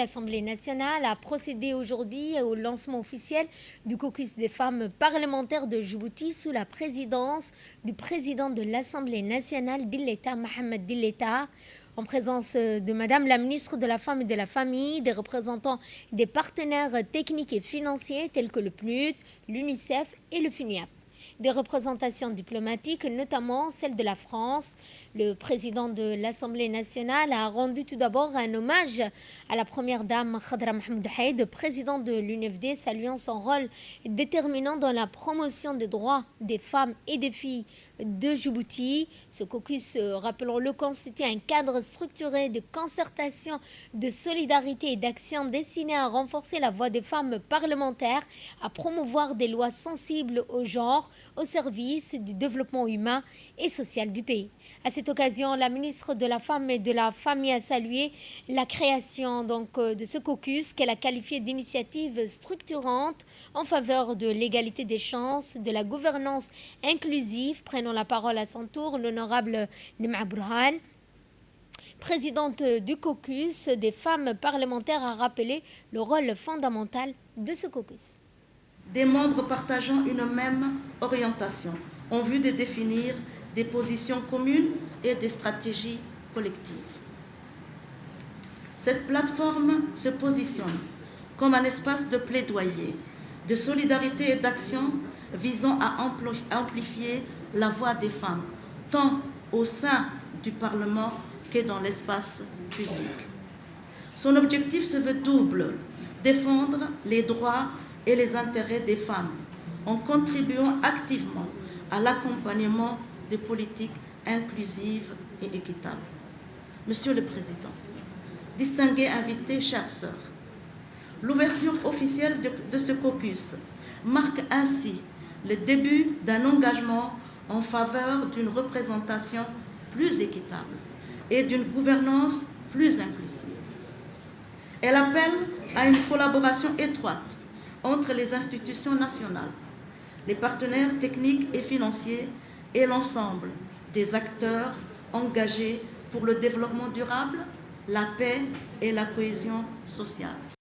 l'Assemblée nationale a procédé aujourd'hui au lancement officiel du caucus des femmes parlementaires de Djibouti sous la présidence du président de l'Assemblée nationale Dilleta, Mohamed Dilleta, en présence de Madame la ministre de la Femme et de la Famille, des représentants des partenaires techniques et financiers tels que le PNUD, l'UNICEF et le FUNIAP. Des représentations diplomatiques, notamment celle de la France. Le président de l'Assemblée nationale a rendu tout d'abord un hommage à la première dame Khadra Mahmoud Haïd, présidente de l'UNFD, saluant son rôle déterminant dans la promotion des droits des femmes et des filles de Djibouti. Ce caucus, rappelons-le, constitue un cadre structuré de concertation, de solidarité et d'action destiné à renforcer la voix des femmes parlementaires, à promouvoir des lois sensibles au genre, au service du développement humain et social du pays. À cette occasion, la ministre de la Femme et de la Famille a salué la création de ce caucus qu'elle a qualifié d'initiative structurante en faveur de l'égalité des chances, de la gouvernance inclusive. Prenons la parole à son tour l'honorable Nema Burhan, présidente du caucus des femmes parlementaires, a rappelé le rôle fondamental de ce caucus. Des membres partageant une même orientation en vue de définir des positions communes et des stratégies collectives. Cette plateforme se positionne comme un espace de plaidoyer, de solidarité et d'action visant à amplifier la voix des femmes, tant au sein du Parlement que dans l'espace public. Son objectif se veut double: défendre les droits et les intérêts des femmes en contribuant activement à l'accompagnement de politiques inclusives et équitables. Monsieur le Président, distingués invités, chères sœurs, l'ouverture officielle de ce caucus marque ainsi le début d'un engagement en faveur d'une représentation plus équitable et d'une gouvernance plus inclusive. Elle appelle à une collaboration étroite entre les institutions nationales, les partenaires techniques et financiers et l'ensemble des acteurs engagés pour le développement durable, la paix et la cohésion sociale.